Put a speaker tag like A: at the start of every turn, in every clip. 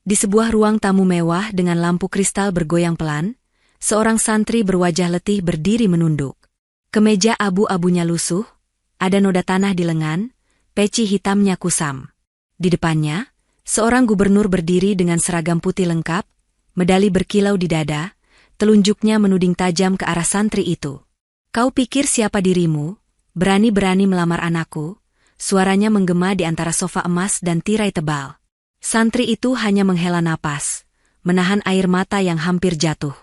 A: Di sebuah ruang tamu mewah dengan lampu kristal bergoyang pelan, seorang santri berwajah letih berdiri menunduk. Kemeja abu-abunya lusuh, ada noda tanah di lengan, peci hitamnya kusam. Di depannya, seorang gubernur berdiri dengan seragam putih lengkap, medali berkilau di dada, telunjuknya menuding tajam ke arah santri itu. "Kau pikir siapa dirimu? Berani-berani melamar anakku?" Suaranya menggema di antara sofa emas dan tirai tebal. Santri itu hanya menghela napas, menahan air mata yang hampir jatuh.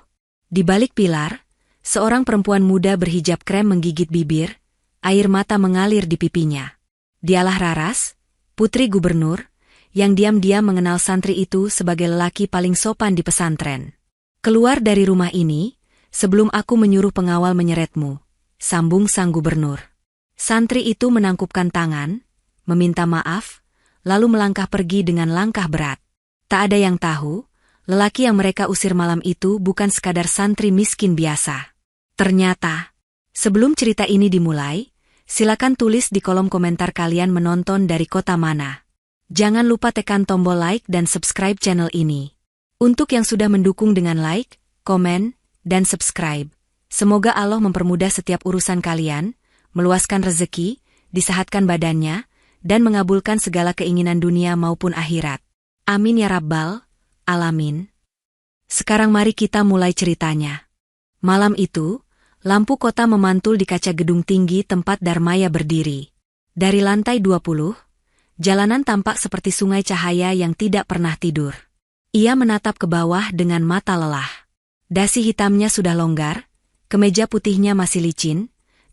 A: Di balik pilar, seorang perempuan muda berhijab krem menggigit bibir, air mata mengalir di pipinya. Dialah Raras, putri gubernur, yang diam-diam mengenal santri itu sebagai lelaki paling sopan di pesantren. "Keluar dari rumah ini, sebelum aku menyuruh pengawal menyeretmu," sambung sang gubernur. Santri itu menangkupkan tangan, meminta maaf, lalu melangkah pergi dengan langkah berat. Tak ada yang tahu, lelaki yang mereka usir malam itu bukan sekadar santri miskin biasa. Ternyata, sebelum cerita ini dimulai, silakan tulis di kolom komentar kalian menonton dari kota mana. Jangan lupa tekan tombol like dan subscribe channel ini. Untuk yang sudah mendukung dengan like, komen, dan subscribe, semoga Allah mempermudah setiap urusan kalian, meluaskan rezeki, disehatkan badannya, dan mengabulkan segala keinginan dunia maupun akhirat. Amin ya rabbal alamin. Sekarang mari kita mulai ceritanya. Malam itu, lampu kota memantul di kaca gedung tinggi tempat Darmaya berdiri. Dari lantai 20, jalanan tampak seperti sungai cahaya yang tidak pernah tidur. Ia menatap ke bawah dengan mata lelah. Dasi hitamnya sudah longgar, kemeja putihnya masih licin,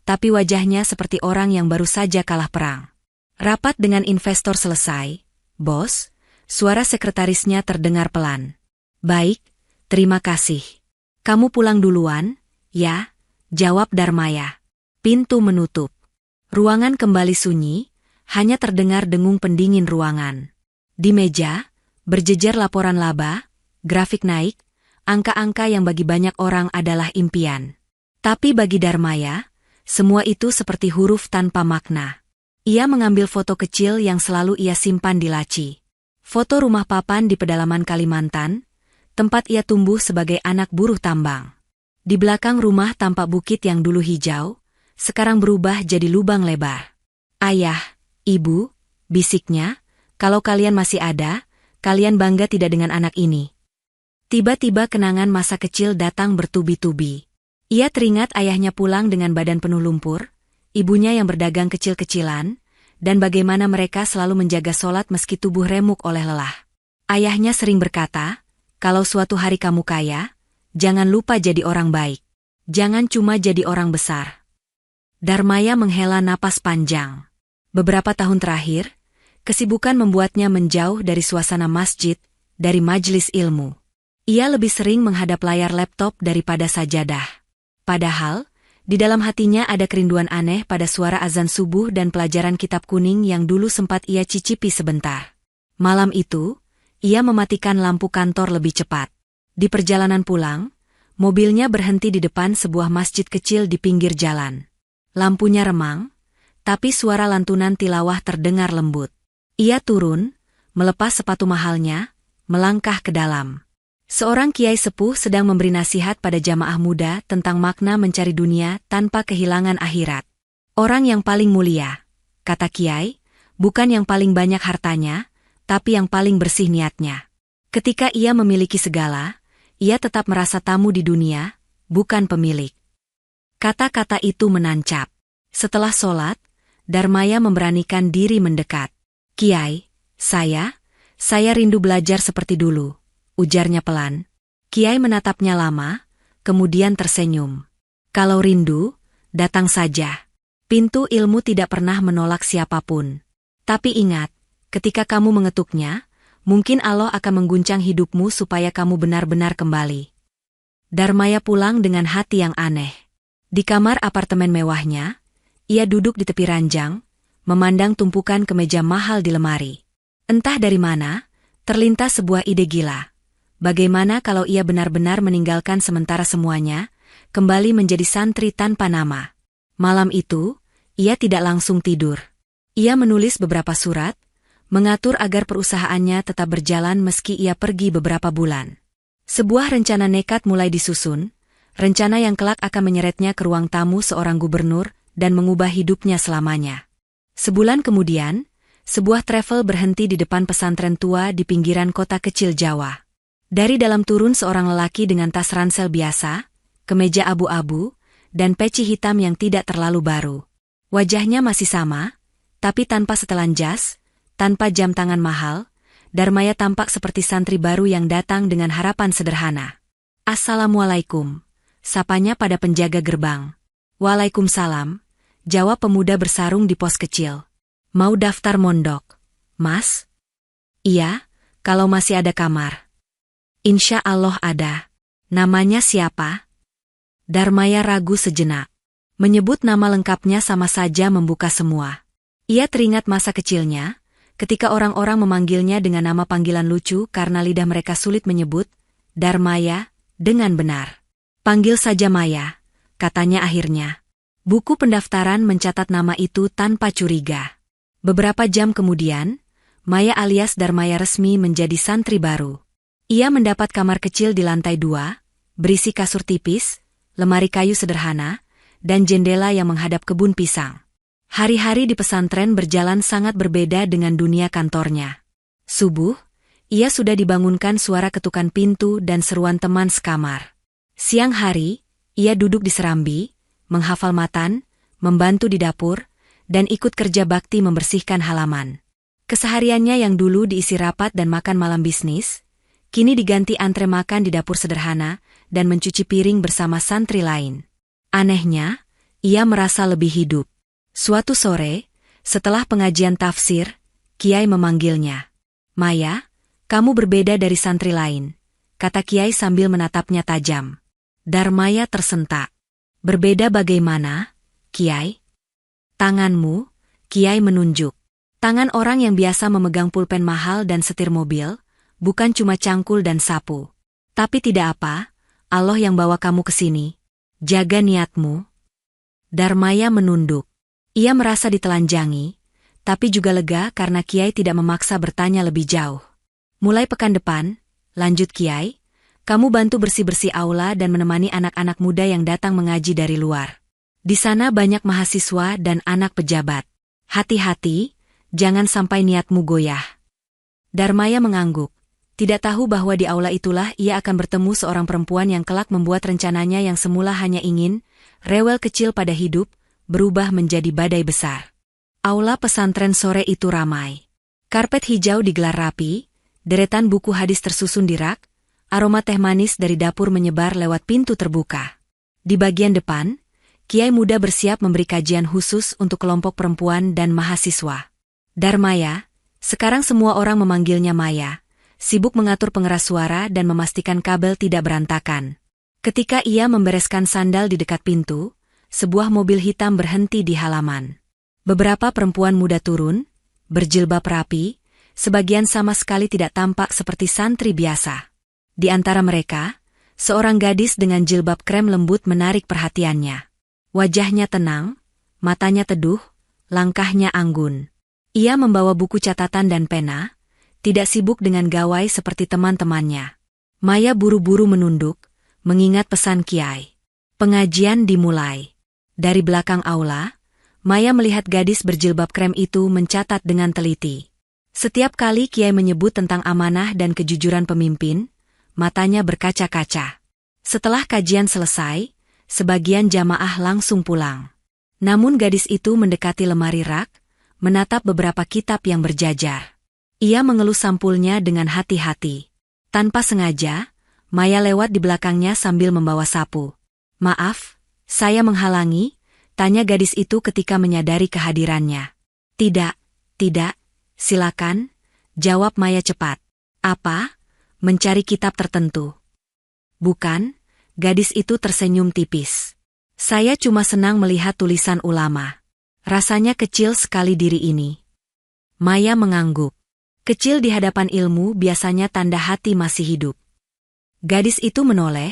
A: tapi wajahnya seperti orang yang baru saja kalah perang. "Rapat dengan investor selesai, bos," suara sekretarisnya terdengar pelan. "Baik, terima kasih. Kamu pulang duluan, ya?" jawab Darmaya. Pintu menutup. Ruangan kembali sunyi, hanya terdengar dengung pendingin ruangan. Di meja, berjejer laporan laba, grafik naik, angka-angka yang bagi banyak orang adalah impian. Tapi bagi Darmaya, semua itu seperti huruf tanpa makna. Ia mengambil foto kecil yang selalu ia simpan di laci. Foto rumah papan di pedalaman Kalimantan, tempat ia tumbuh sebagai anak buruh tambang. Di belakang rumah tampak bukit yang dulu hijau, sekarang berubah jadi lubang lebar. "Ayah, ibu," bisiknya, "kalau kalian masih ada, kalian bangga tidak dengan anak ini?" Tiba-tiba kenangan masa kecil datang bertubi-tubi. Ia teringat ayahnya pulang dengan badan penuh lumpur, ibunya yang berdagang kecil-kecilan, dan bagaimana mereka selalu menjaga sholat meski tubuh remuk oleh lelah. Ayahnya sering berkata, "Kalau suatu hari kamu kaya, jangan lupa jadi orang baik. Jangan cuma jadi orang besar." Darmaya menghela napas panjang. Beberapa tahun terakhir, kesibukan membuatnya menjauh dari suasana masjid, dari majelis ilmu. Ia lebih sering menghadap layar laptop daripada sajadah. Padahal, di dalam hatinya ada kerinduan aneh pada suara azan subuh dan pelajaran kitab kuning yang dulu sempat ia cicipi sebentar. Malam itu, ia mematikan lampu kantor lebih cepat. Di perjalanan pulang, mobilnya berhenti di depan sebuah masjid kecil di pinggir jalan. Lampunya remang, tapi suara lantunan tilawah terdengar lembut. Ia turun, melepas sepatu mahalnya, melangkah ke dalam. Seorang kiai sepuh sedang memberi nasihat pada jamaah muda tentang makna mencari dunia tanpa kehilangan akhirat. "Orang yang paling mulia," kata kiai, "bukan yang paling banyak hartanya, tapi yang paling bersih niatnya. Ketika ia memiliki segala, ia tetap merasa tamu di dunia, bukan pemilik." Kata-kata itu menancap. Setelah sholat, Darmaya memberanikan diri mendekat. "Kiai, saya rindu belajar seperti dulu," ujarnya pelan. Kiai menatapnya lama, kemudian tersenyum. "Kalau rindu, datang saja. Pintu ilmu tidak pernah menolak siapapun. Tapi ingat, ketika kamu mengetuknya, mungkin Allah akan mengguncang hidupmu supaya kamu benar-benar kembali." Darmaya pulang dengan hati yang aneh. Di kamar apartemen mewahnya, ia duduk di tepi ranjang, memandang tumpukan kemeja mahal di lemari. Entah dari mana, terlintas sebuah ide gila. Bagaimana kalau ia benar-benar meninggalkan sementara semuanya, kembali menjadi santri tanpa nama? Malam itu, ia tidak langsung tidur. Ia menulis beberapa surat, mengatur agar perusahaannya tetap berjalan meski ia pergi beberapa bulan. Sebuah rencana nekat mulai disusun, rencana yang kelak akan menyeretnya ke ruang tamu seorang gubernur dan mengubah hidupnya selamanya. Sebulan kemudian, sebuah travel berhenti di depan pesantren tua di pinggiran kota kecil Jawa. Dari dalam turun seorang lelaki dengan tas ransel biasa, kemeja abu-abu, dan peci hitam yang tidak terlalu baru. Wajahnya masih sama, tapi tanpa setelan jas, tanpa jam tangan mahal, Darmaya tampak seperti santri baru yang datang dengan harapan sederhana. "Assalamualaikum," sapanya pada penjaga gerbang. "Waalaikumsalam," jawab pemuda bersarung di pos kecil. "Mau daftar mondok, Mas?" "Iya, kalau masih ada kamar." "Insya Allah ada." "Namanya siapa?" Darmaya ragu sejenak. Menyebut nama lengkapnya sama saja membuka semua. Ia teringat masa kecilnya, ketika orang-orang memanggilnya dengan nama panggilan lucu karena lidah mereka sulit menyebut Darmaya dengan benar. "Panggil saja Maya," katanya akhirnya. Buku pendaftaran mencatat nama itu tanpa curiga. Beberapa jam kemudian, Maya alias Darmaya resmi menjadi santri baru. Ia mendapat kamar kecil di lantai 2, berisi kasur tipis, lemari kayu sederhana, dan jendela yang menghadap kebun pisang. Hari-hari di pesantren berjalan sangat berbeda dengan dunia kantornya. Subuh, ia sudah dibangunkan suara ketukan pintu dan seruan teman sekamar. Siang hari, ia duduk di serambi, menghafal matan, membantu di dapur, dan ikut kerja bakti membersihkan halaman. Kesehariannya yang dulu diisi rapat dan makan malam bisnis, kini diganti antre makan di dapur sederhana dan mencuci piring bersama santri lain. Anehnya, ia merasa lebih hidup. Suatu sore, setelah pengajian tafsir, Kiai memanggilnya. "Maya, kamu berbeda dari santri lain," kata Kiai sambil menatapnya tajam. Darmaya tersentak. "Berbeda bagaimana, Kiai?" "Tanganmu," Kiai menunjuk. Tangan orang yang biasa memegang pulpen mahal dan setir mobil, bukan cuma cangkul dan sapu. "Tapi tidak apa, Allah yang bawa kamu ke sini. Jaga niatmu." Darmaya menunduk. Ia merasa ditelanjangi, tapi juga lega karena Kiai tidak memaksa bertanya lebih jauh. "Mulai pekan depan," lanjut Kiai, "kamu bantu bersih-bersih aula dan menemani anak-anak muda yang datang mengaji dari luar. Di sana banyak mahasiswa dan anak pejabat. Hati-hati, jangan sampai niatmu goyah." Darmaya mengangguk. Tidak tahu bahwa di aula itulah ia akan bertemu seorang perempuan yang kelak membuat rencananya yang semula hanya ingin, rewel kecil pada hidup, berubah menjadi badai besar. Aula pesantren sore itu ramai. Karpet hijau digelar rapi, deretan buku hadis tersusun di rak, aroma teh manis dari dapur menyebar lewat pintu terbuka. Di bagian depan, Kiai muda bersiap memberi kajian khusus untuk kelompok perempuan dan mahasiswa. Darmaya, sekarang semua orang memanggilnya Maya, sibuk mengatur pengeras suara dan memastikan kabel tidak berantakan. Ketika ia membereskan sandal di dekat pintu, sebuah mobil hitam berhenti di halaman. Beberapa perempuan muda turun, berjilbab rapi, sebagian sama sekali tidak tampak seperti santri biasa. Di antara mereka, seorang gadis dengan jilbab krem lembut menarik perhatiannya. Wajahnya tenang, matanya teduh, langkahnya anggun. Ia membawa buku catatan dan pena, tidak sibuk dengan gawai seperti teman-temannya. Maya buru-buru menunduk, mengingat pesan Kiai. Pengajian dimulai. Dari belakang aula, Maya melihat gadis berjilbab krem itu mencatat dengan teliti. Setiap kali Kiai menyebut tentang amanah dan kejujuran pemimpin, matanya berkaca-kaca. Setelah kajian selesai, sebagian jamaah langsung pulang. Namun gadis itu mendekati lemari rak, menatap beberapa kitab yang berjajar. Ia mengelus sampulnya dengan hati-hati. Tanpa sengaja, Maya lewat di belakangnya sambil membawa sapu. "Maaf, saya menghalangi?" tanya gadis itu ketika menyadari kehadirannya. Tidak, silakan," jawab Maya cepat. "Apa? Mencari kitab tertentu?" "Bukan," gadis itu tersenyum tipis. "Saya cuma senang melihat tulisan ulama. Rasanya kecil sekali diri ini." Maya mengangguk. Kecil di hadapan ilmu biasanya tanda hati masih hidup. Gadis itu menoleh,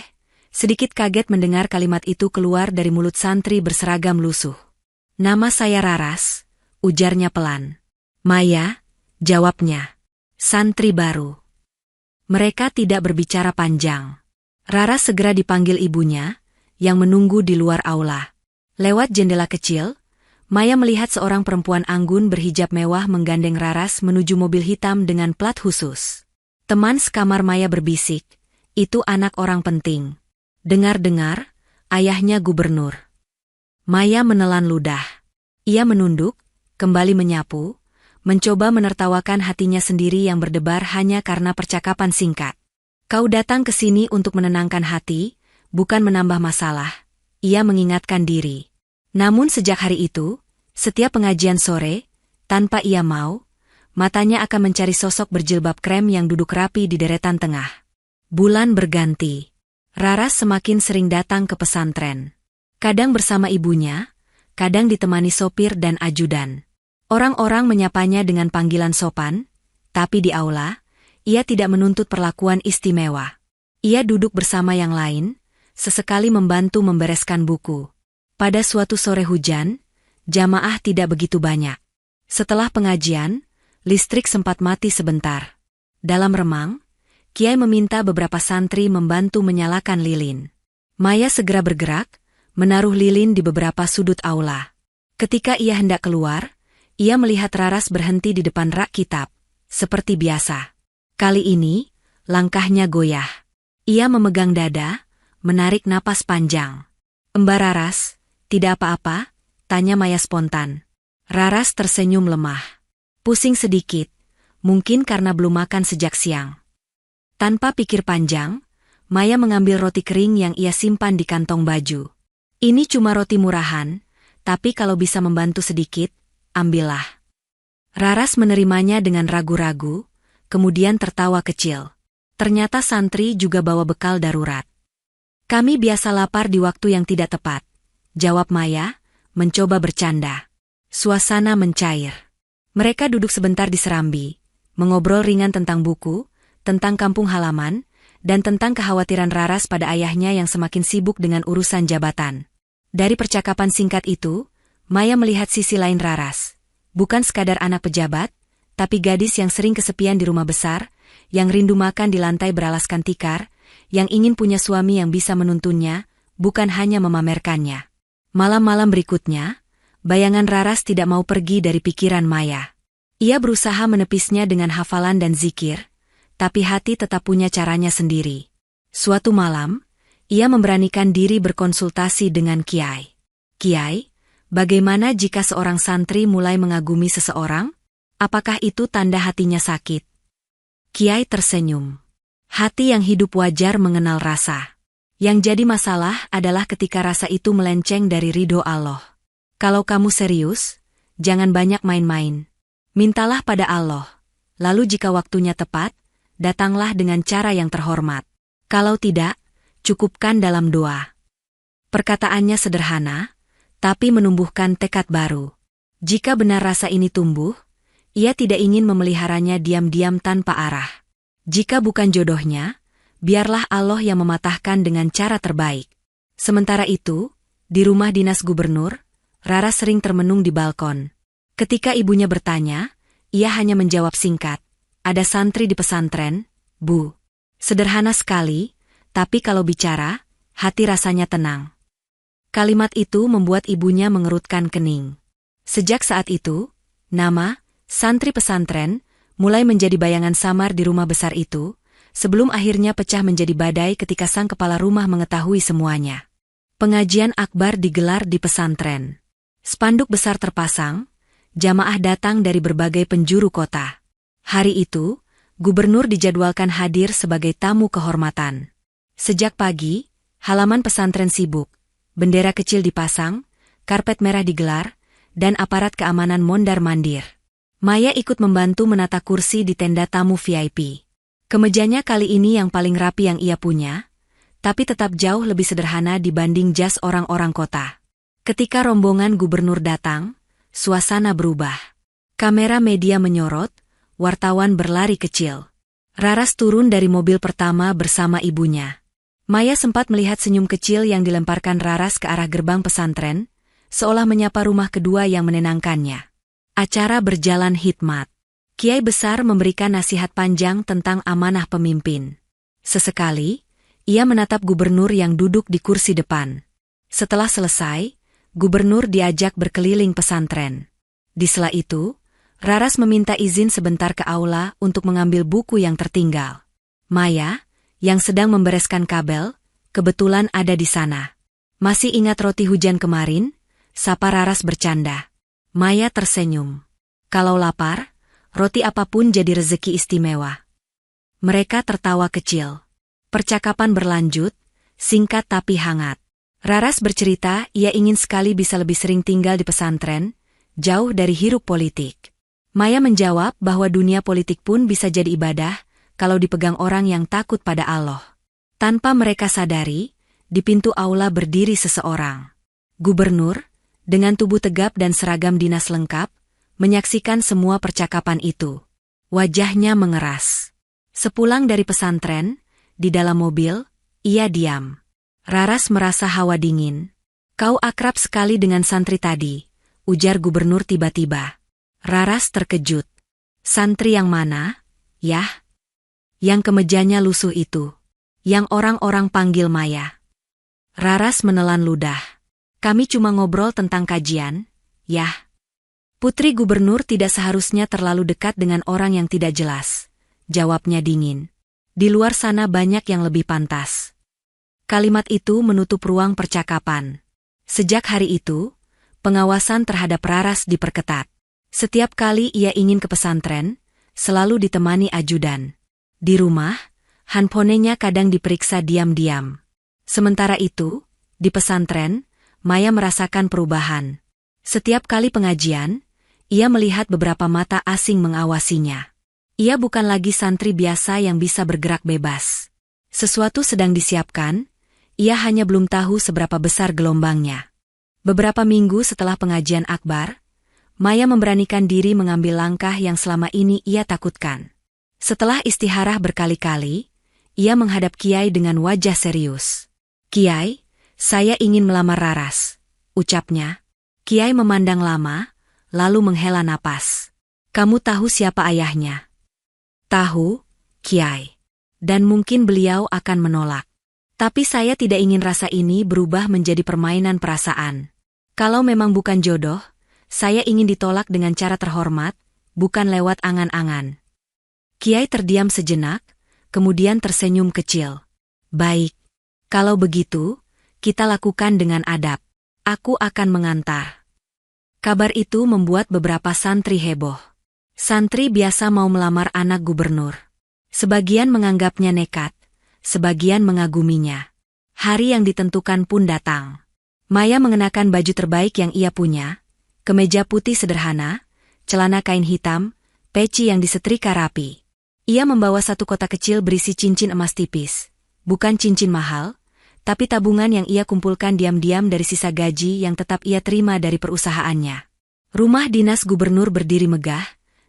A: sedikit kaget mendengar kalimat itu keluar dari mulut santri berseragam lusuh. "Nama saya Raras," ujarnya pelan. "Maya, jawabnya. Santri baru. Mereka tidak berbicara panjang. Raras segera dipanggil ibunya, yang menunggu di luar aula. Lewat jendela kecil, Maya melihat seorang perempuan anggun berhijab mewah menggandeng Raras menuju mobil hitam dengan plat khusus. Teman sekamar Maya berbisik, itu anak orang penting. Dengar-dengar, ayahnya gubernur. Maya menelan ludah. Ia menunduk, kembali menyapu, mencoba menertawakan hatinya sendiri yang berdebar hanya karena percakapan singkat. Kau datang ke sini untuk menenangkan hati, bukan menambah masalah, ia mengingatkan diri. Namun sejak hari itu, setiap pengajian sore, tanpa ia mau, matanya akan mencari sosok berjilbab krem yang duduk rapi di deretan tengah. Bulan berganti. Raras semakin sering datang ke pesantren. Kadang bersama ibunya, kadang ditemani sopir dan ajudan. Orang-orang menyapanya dengan panggilan sopan, tapi di aula, ia tidak menuntut perlakuan istimewa. Ia duduk bersama yang lain, sesekali membantu membereskan buku. Pada suatu sore hujan, jamaah tidak begitu banyak. Setelah pengajian, listrik sempat mati sebentar. Dalam remang, Kiai meminta beberapa santri membantu menyalakan lilin. Maya segera bergerak, menaruh lilin di beberapa sudut aula. Ketika ia hendak keluar, ia melihat Raras berhenti di depan rak kitab, seperti biasa. Kali ini, langkahnya goyah. Ia memegang dada, menarik napas panjang. Mbak Raras, tidak apa-apa, tanya Maya spontan. Raras tersenyum lemah. Pusing sedikit, mungkin karena belum makan sejak siang. Tanpa pikir panjang, Maya mengambil roti kering yang ia simpan di kantong baju. Ini cuma roti murahan, tapi kalau bisa membantu sedikit, ambillah. Raras menerimanya dengan ragu-ragu, kemudian tertawa kecil. Ternyata santri juga bawa bekal darurat. Kami biasa lapar di waktu yang tidak tepat, jawab Maya, mencoba bercanda. Suasana mencair. Mereka duduk sebentar di serambi, mengobrol ringan tentang buku, tentang kampung halaman, dan tentang kekhawatiran Raras pada ayahnya yang semakin sibuk dengan urusan jabatan. Dari percakapan singkat itu, Maya melihat sisi lain Raras. Bukan sekadar anak pejabat, tapi gadis yang sering kesepian di rumah besar, yang rindu makan di lantai beralaskan tikar, yang ingin punya suami yang bisa menuntunnya, bukan hanya memamerkannya. Malam-malam berikutnya, bayangan Raras tidak mau pergi dari pikiran Maya. Ia berusaha menepisnya dengan hafalan dan zikir, tapi hati tetap punya caranya sendiri. Suatu malam, ia memberanikan diri berkonsultasi dengan Kiai. Kiai, bagaimana jika seorang santri mulai mengagumi seseorang? Apakah itu tanda hatinya sakit? Kiai tersenyum. Hati yang hidup wajar mengenal rasa. Yang jadi masalah adalah ketika rasa itu melenceng dari ridho Allah. Kalau kamu serius, jangan banyak main-main. Mintalah pada Allah. Lalu jika waktunya tepat, datanglah dengan cara yang terhormat. Kalau tidak, cukupkan dalam doa. Perkataannya sederhana, tapi menumbuhkan tekad baru. Jika benar rasa ini tumbuh, ia tidak ingin memeliharanya diam-diam tanpa arah. Jika bukan jodohnya, biarlah Allah yang mematahkan dengan cara terbaik. Sementara itu, di rumah dinas gubernur, Raras sering termenung di balkon. Ketika ibunya bertanya, ia hanya menjawab singkat, ada santri di pesantren, Bu. Sederhana sekali, tapi kalau bicara, hati rasanya tenang. Kalimat itu membuat ibunya mengerutkan kening. Sejak saat itu, nama, santri pesantren, mulai menjadi bayangan samar di rumah besar itu, sebelum akhirnya pecah menjadi badai ketika sang kepala rumah mengetahui semuanya. Pengajian akbar digelar di pesantren. Spanduk besar terpasang, jamaah datang dari berbagai penjuru kota. Hari itu, gubernur dijadwalkan hadir sebagai tamu kehormatan. Sejak pagi, halaman pesantren sibuk, bendera kecil dipasang, karpet merah digelar, dan aparat keamanan mondar-mandir. Maya ikut membantu menata kursi di tenda tamu VIP. Kemejanya kali ini yang paling rapi yang ia punya, tapi tetap jauh lebih sederhana dibanding jas orang-orang kota. Ketika rombongan gubernur datang, suasana berubah. Kamera media menyorot, wartawan berlari kecil. Raras turun dari mobil pertama bersama ibunya. Maya sempat melihat senyum kecil yang dilemparkan Raras ke arah gerbang pesantren, seolah menyapa rumah kedua yang menenangkannya. Acara berjalan hikmat. Kiai besar memberikan nasihat panjang tentang amanah pemimpin. Sesekali, ia menatap gubernur yang duduk di kursi depan. Setelah selesai, gubernur diajak berkeliling pesantren. Di sela itu, Raras meminta izin sebentar ke aula untuk mengambil buku yang tertinggal. Maya, yang sedang membereskan kabel, kebetulan ada di sana. Masih ingat roti hujan kemarin? Sapa Raras bercanda. Maya tersenyum. Kalau lapar, roti apapun jadi rezeki istimewa. Mereka tertawa kecil. Percakapan berlanjut, singkat tapi hangat. Raras bercerita ia ingin sekali bisa lebih sering tinggal di pesantren, jauh dari hiruk politik. Maya menjawab bahwa dunia politik pun bisa jadi ibadah kalau dipegang orang yang takut pada Allah. Tanpa mereka sadari, di pintu aula berdiri seseorang. Gubernur, dengan tubuh tegap dan seragam dinas lengkap, menyaksikan semua percakapan itu. Wajahnya mengeras. Sepulang dari pesantren, di dalam mobil, ia diam. Raras merasa hawa dingin. Kau akrab sekali dengan santri tadi, ujar gubernur tiba-tiba. Raras terkejut. Santri yang mana? Yah? Yang kemejanya lusuh itu. Yang orang-orang panggil Maya. Raras menelan ludah. Kami cuma ngobrol tentang kajian, yah. Putri gubernur tidak seharusnya terlalu dekat dengan orang yang tidak jelas. Jawabnya dingin. Di luar sana banyak yang lebih pantas. Kalimat itu menutup ruang percakapan. Sejak hari itu, pengawasan terhadap Raras diperketat. Setiap kali ia ingin ke pesantren, selalu ditemani ajudan. Di rumah, handphonenya kadang diperiksa diam-diam. Sementara itu, di pesantren, Maya merasakan perubahan. Setiap kali pengajian, ia melihat beberapa mata asing mengawasinya. Ia bukan lagi santri biasa yang bisa bergerak bebas. Sesuatu sedang disiapkan, ia hanya belum tahu seberapa besar gelombangnya. Beberapa minggu setelah pengajian akbar, Maya memberanikan diri mengambil langkah yang selama ini ia takutkan. Setelah istiharah berkali-kali, ia menghadap Kiai dengan wajah serius. Kiai, saya ingin melamar Raras, ucapnya. Kiai memandang lama, lalu menghela napas. Kamu tahu siapa ayahnya? Tahu, Kiai. Dan mungkin beliau akan menolak. Tapi saya tidak ingin rasa ini berubah menjadi permainan perasaan. Kalau memang bukan jodoh, saya ingin ditolak dengan cara terhormat, bukan lewat angan-angan. Kiai terdiam sejenak, kemudian tersenyum kecil. Baik. Kalau begitu, kita lakukan dengan adab. Aku akan mengantar. Kabar itu membuat beberapa santri heboh. Santri biasa mau melamar anak gubernur. Sebagian menganggapnya nekat, sebagian mengaguminya. Hari yang ditentukan pun datang. Maya mengenakan baju terbaik yang ia punya, kemeja putih sederhana, celana kain hitam, peci yang disetrika rapi. Ia membawa satu kotak kecil berisi cincin emas tipis. Bukan cincin mahal, tapi tabungan yang ia kumpulkan diam-diam dari sisa gaji yang tetap ia terima dari perusahaannya. Rumah dinas gubernur berdiri megah,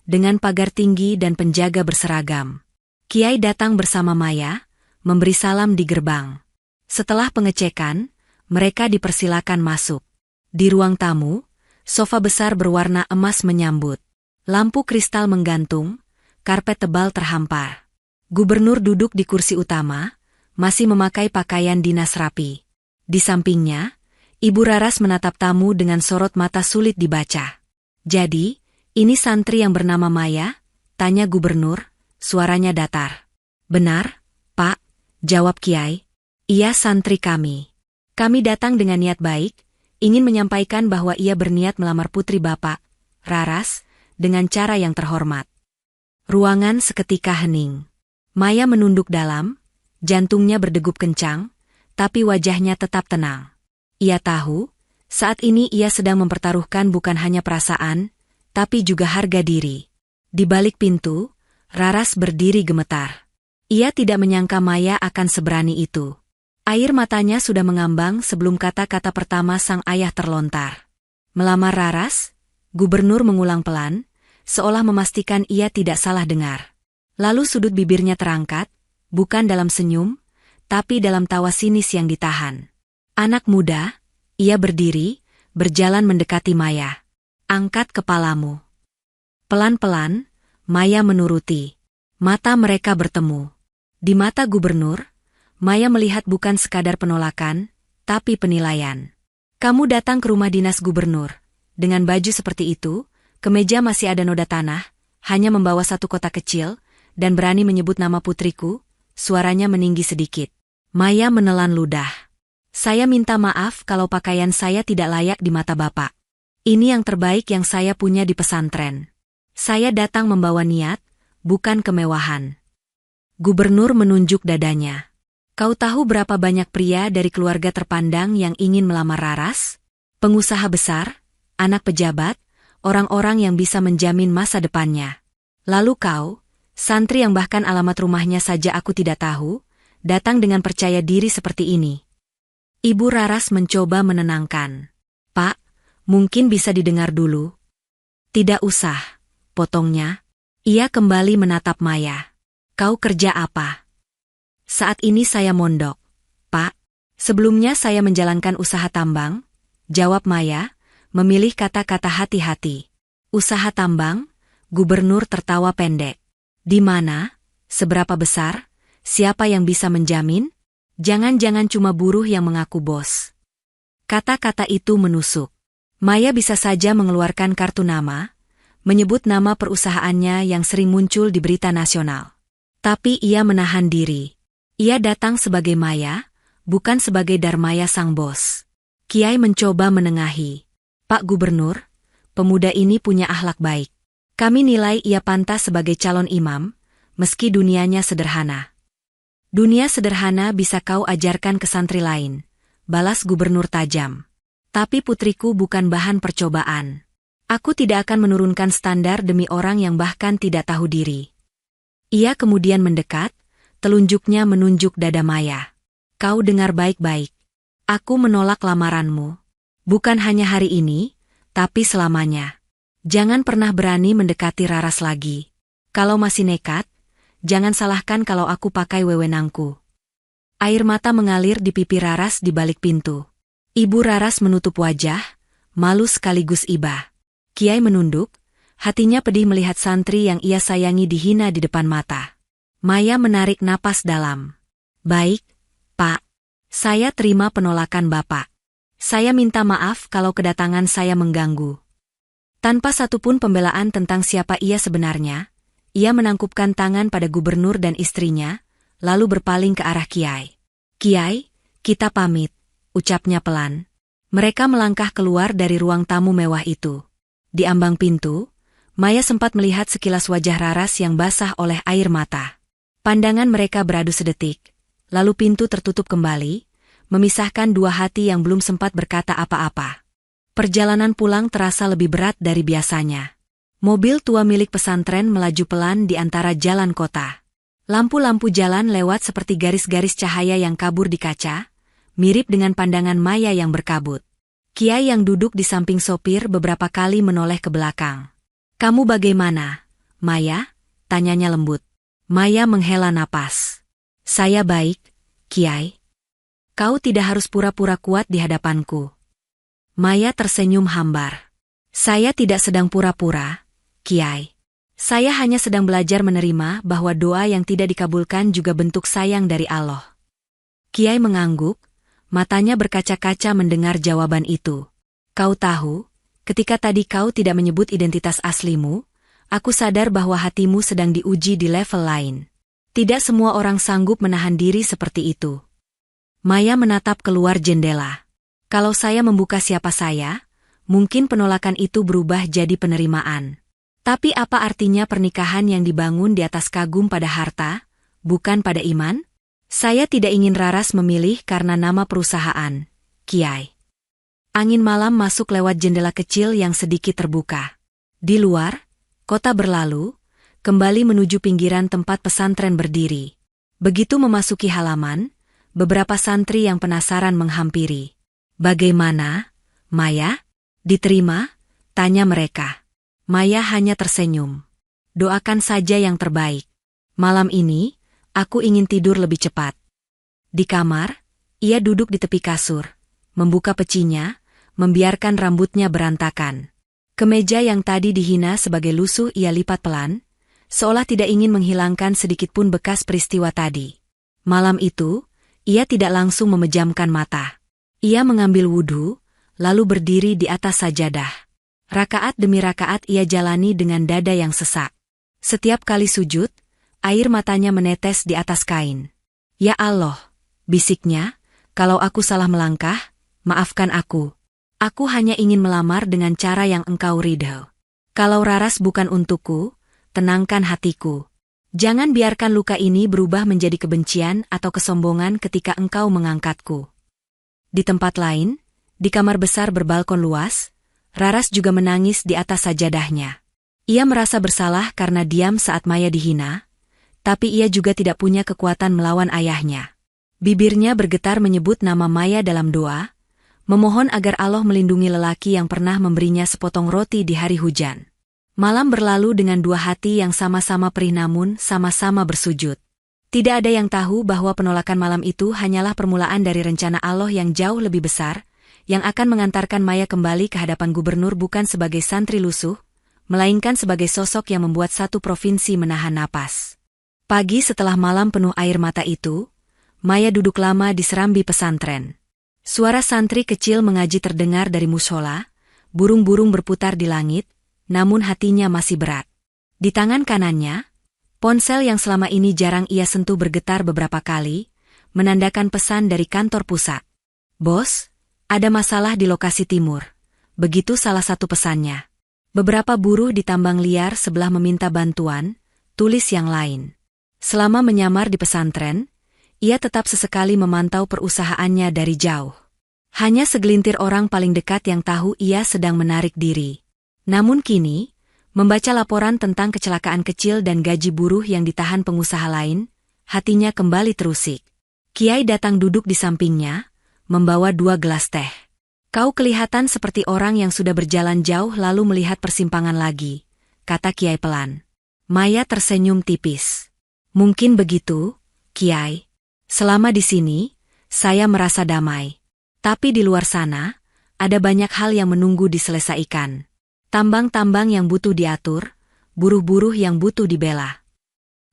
A: dengan pagar tinggi dan penjaga berseragam. Kiai datang bersama Maya, memberi salam di gerbang. Setelah pengecekan, mereka dipersilakan masuk. Di ruang tamu, sofa besar berwarna emas menyambut. Lampu kristal menggantung, karpet tebal terhampar. Gubernur duduk di kursi utama, masih memakai pakaian dinas rapi. Di sampingnya, Ibu Raras menatap tamu dengan sorot mata sulit dibaca. Jadi, ini santri yang bernama Maya? Tanya gubernur, suaranya datar. Benar, Pak, jawab Kiai. Ia santri kami. Kami datang dengan niat baik, ingin menyampaikan bahwa ia berniat melamar putri Bapak, Raras, dengan cara yang terhormat. Ruangan seketika hening. Maya menunduk dalam, jantungnya berdegup kencang, tapi wajahnya tetap tenang. Ia tahu, saat ini ia sedang mempertaruhkan bukan hanya perasaan, tapi juga harga diri. Di balik pintu, Raras berdiri gemetar. Ia tidak menyangka Maya akan seberani itu. Air matanya sudah mengambang sebelum kata-kata pertama sang ayah terlontar. Melamar Raras? Gubernur mengulang pelan, seolah memastikan ia tidak salah dengar. Lalu sudut bibirnya terangkat, bukan dalam senyum, tapi dalam tawa sinis yang ditahan. Anak muda, ia berdiri, berjalan mendekati Maya. Angkat kepalamu. Pelan-pelan, Maya menuruti. Mata mereka bertemu. Di mata gubernur, Maya melihat bukan sekadar penolakan, tapi penilaian. Kamu datang ke rumah dinas gubernur. Dengan baju seperti itu, kemeja masih ada noda tanah, hanya membawa satu kotak kecil, dan berani menyebut nama putriku, suaranya meninggi sedikit. Maya menelan ludah. Saya minta maaf kalau pakaian saya tidak layak di mata Bapak. Ini yang terbaik yang saya punya di pesantren. Saya datang membawa niat, bukan kemewahan. Gubernur menunjuk dadanya. Kau tahu berapa banyak pria dari keluarga terpandang yang ingin melamar Raras? Pengusaha besar, anak pejabat, orang-orang yang bisa menjamin masa depannya. Lalu kau, santri yang bahkan alamat rumahnya saja aku tidak tahu, datang dengan percaya diri seperti ini. Ibu Raras mencoba menenangkan. Pak, mungkin bisa didengar dulu. Tidak usah, potongnya. Ia kembali menatap Maya. Kau kerja apa? Saat ini saya mondok, Pak. Sebelumnya saya menjalankan usaha tambang, jawab Maya, memilih kata-kata hati-hati. Usaha tambang? Gubernur tertawa pendek. Di mana? Seberapa besar? Siapa yang bisa menjamin? Jangan-jangan cuma buruh yang mengaku bos. Kata-kata itu menusuk. Maya bisa saja mengeluarkan kartu nama, menyebut nama perusahaannya yang sering muncul di berita nasional. Tapi ia menahan diri. Ia datang sebagai Maya, bukan sebagai Darmaya sang bos. Kiai mencoba menengahi. Pak Gubernur, pemuda ini punya akhlak baik. Kami nilai ia pantas sebagai calon imam, meski dunianya sederhana. Dunia sederhana bisa kau ajarkan ke santri lain, balas Gubernur tajam. Tapi putriku bukan bahan percobaan. Aku tidak akan menurunkan standar demi orang yang bahkan tidak tahu diri. Ia kemudian mendekat, telunjuknya menunjuk dada Maya. Kau dengar baik-baik. Aku menolak lamaranmu. Bukan hanya hari ini, tapi selamanya. Jangan pernah berani mendekati Raras lagi. Kalau masih nekat, jangan salahkan kalau aku pakai wewenangku. Air mata mengalir di pipi Raras di balik pintu. Ibu Raras menutup wajah, malu sekaligus iba. Kiai menunduk, hatinya pedih melihat santri yang ia sayangi dihina di depan mata. Maya menarik napas dalam. Baik, Pak. Saya terima penolakan Bapak. Saya minta maaf kalau kedatangan saya mengganggu. Tanpa satupun pembelaan tentang siapa ia sebenarnya, ia menangkupkan tangan pada gubernur dan istrinya, lalu berpaling ke arah Kiai. Kiai, kita pamit, ucapnya pelan. Mereka melangkah keluar dari ruang tamu mewah itu. Di ambang pintu, Maya sempat melihat sekilas wajah Raras yang basah oleh air mata. Pandangan mereka beradu sedetik, lalu pintu tertutup kembali, memisahkan dua hati yang belum sempat berkata apa-apa. Perjalanan pulang terasa lebih berat dari biasanya. Mobil tua milik pesantren melaju pelan di antara jalan kota. Lampu-lampu jalan lewat seperti garis-garis cahaya yang kabur di kaca, mirip dengan pandangan Maya yang berkabut. Kiai yang duduk di samping sopir beberapa kali menoleh ke belakang. Kamu bagaimana, Maya? Tanyanya lembut. Maya menghela napas. Saya baik, Kiai. Kau tidak harus pura-pura kuat di hadapanku. Maya tersenyum hambar. Saya tidak sedang pura-pura, Kiai. Saya hanya sedang belajar menerima bahwa doa yang tidak dikabulkan juga bentuk sayang dari Allah. Kiai mengangguk, matanya berkaca-kaca mendengar jawaban itu. Kau tahu, ketika tadi kau tidak menyebut identitas aslimu, aku sadar bahwa hatimu sedang diuji di level lain. Tidak semua orang sanggup menahan diri seperti itu. Maya menatap keluar jendela. Kalau saya membuka siapa saya, mungkin penolakan itu berubah jadi penerimaan. Tapi apa artinya pernikahan yang dibangun di atas kagum pada harta, bukan pada iman? Saya tidak ingin Raras memilih karena nama perusahaan, Kiai. Angin malam masuk lewat jendela kecil yang sedikit terbuka. Di luar, kota berlalu, kembali menuju pinggiran tempat pesantren berdiri. Begitu memasuki halaman, beberapa santri yang penasaran menghampiri. Bagaimana, Maya? Diterima? Tanya mereka. Maya hanya tersenyum. Doakan saja yang terbaik. Malam ini, aku ingin tidur lebih cepat. Di kamar, ia duduk di tepi kasur, membuka pecinya, membiarkan rambutnya berantakan. Kemeja yang tadi dihina sebagai lusuh ia lipat pelan, seolah tidak ingin menghilangkan sedikitpun bekas peristiwa tadi. Malam itu, ia tidak langsung memejamkan mata. Ia mengambil wudhu, lalu berdiri di atas sajadah. Rakaat demi rakaat ia jalani dengan dada yang sesak. Setiap kali sujud, air matanya menetes di atas kain. "Ya Allah," bisiknya, "kalau aku salah melangkah, maafkan aku. Aku hanya ingin melamar dengan cara yang Engkau ridho. Kalau Raras bukan untukku, tenangkan hatiku. Jangan biarkan luka ini berubah menjadi kebencian atau kesombongan ketika Engkau mengangkatku." Di tempat lain, di kamar besar berbalkon luas, Raras juga menangis di atas sajadahnya. Ia merasa bersalah karena diam saat Maya dihina, tapi ia juga tidak punya kekuatan melawan ayahnya. Bibirnya bergetar menyebut nama Maya dalam doa, memohon agar Allah melindungi lelaki yang pernah memberinya sepotong roti di hari hujan. Malam berlalu dengan dua hati yang sama-sama perih namun sama-sama bersujud. Tidak ada yang tahu bahwa penolakan malam itu hanyalah permulaan dari rencana Allah yang jauh lebih besar, yang akan mengantarkan Maya kembali ke hadapan gubernur bukan sebagai santri lusuh, melainkan sebagai sosok yang membuat satu provinsi menahan napas. Pagi setelah malam penuh air mata itu, Maya duduk lama di serambi pesantren. Suara santri kecil mengaji terdengar dari mushola, burung-burung berputar di langit, namun hatinya masih berat. Di tangan kanannya, ponsel yang selama ini jarang ia sentuh bergetar beberapa kali, menandakan pesan dari kantor pusat. "Bos, ada masalah di lokasi timur." Begitu salah satu pesannya. "Beberapa buruh di tambang liar sebelah meminta bantuan," tulis yang lain. Selama menyamar di pesantren, ia tetap sesekali memantau perusahaannya dari jauh. Hanya segelintir orang paling dekat yang tahu ia sedang menarik diri. Namun kini, membaca laporan tentang kecelakaan kecil dan gaji buruh yang ditahan pengusaha lain, hatinya kembali terusik. Kiai datang duduk di sampingnya, membawa 2 gelas teh. "Kau kelihatan seperti orang yang sudah berjalan jauh lalu melihat persimpangan lagi," kata Kiai pelan. Maya tersenyum tipis. "Mungkin begitu, Kiai. Selama di sini, saya merasa damai. Tapi di luar sana, ada banyak hal yang menunggu diselesaikan. Tambang-tambang yang butuh diatur, buruh-buruh yang butuh dibela."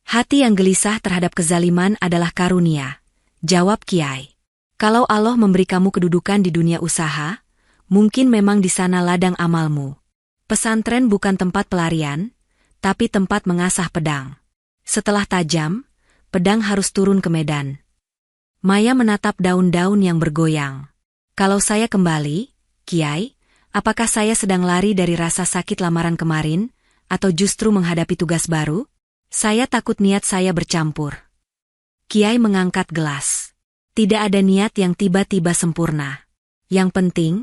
A: "Hati yang gelisah terhadap kezaliman adalah karunia," jawab Kiai. "Kalau Allah memberi kamu kedudukan di dunia usaha, mungkin memang di sana ladang amalmu. Pesantren bukan tempat pelarian, tapi tempat mengasah pedang. Setelah tajam, pedang harus turun ke medan." Maya menatap daun-daun yang bergoyang. "Kalau saya kembali, Kiai, apakah saya sedang lari dari rasa sakit lamaran kemarin, atau justru menghadapi tugas baru? Saya takut niat saya bercampur." Kiai mengangkat gelas. "Tidak ada niat yang tiba-tiba sempurna. Yang penting,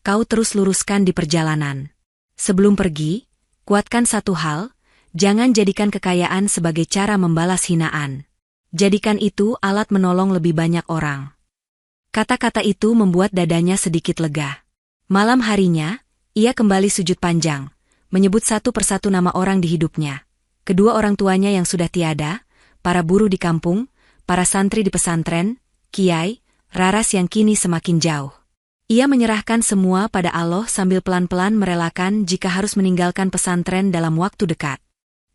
A: kau terus luruskan di perjalanan. Sebelum pergi, kuatkan satu hal, jangan jadikan kekayaan sebagai cara membalas hinaan. Jadikan itu alat menolong lebih banyak orang." Kata-kata itu membuat dadanya sedikit lega. Malam harinya, ia kembali sujud panjang, menyebut satu persatu nama orang di hidupnya. Kedua orang tuanya yang sudah tiada, para buruh di kampung, para santri di pesantren, Kiai, Raras yang kini semakin jauh. Ia menyerahkan semua pada Allah sambil pelan-pelan merelakan jika harus meninggalkan pesantren dalam waktu dekat.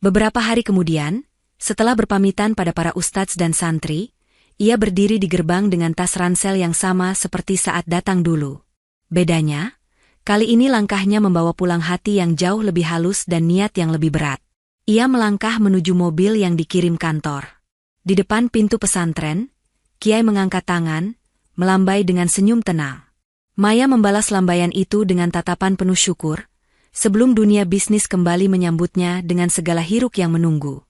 A: Beberapa hari kemudian, setelah berpamitan pada para ustadz dan santri, ia berdiri di gerbang dengan tas ransel yang sama seperti saat datang dulu. Bedanya, kali ini langkahnya membawa pulang hati yang jauh lebih halus dan niat yang lebih berat. Ia melangkah menuju mobil yang dikirim kantor. Di depan pintu pesantren, Kiai mengangkat tangan, melambai dengan senyum tenang. Maya membalas lambaian itu dengan tatapan penuh syukur, sebelum dunia bisnis kembali menyambutnya dengan segala hiruk yang menunggu.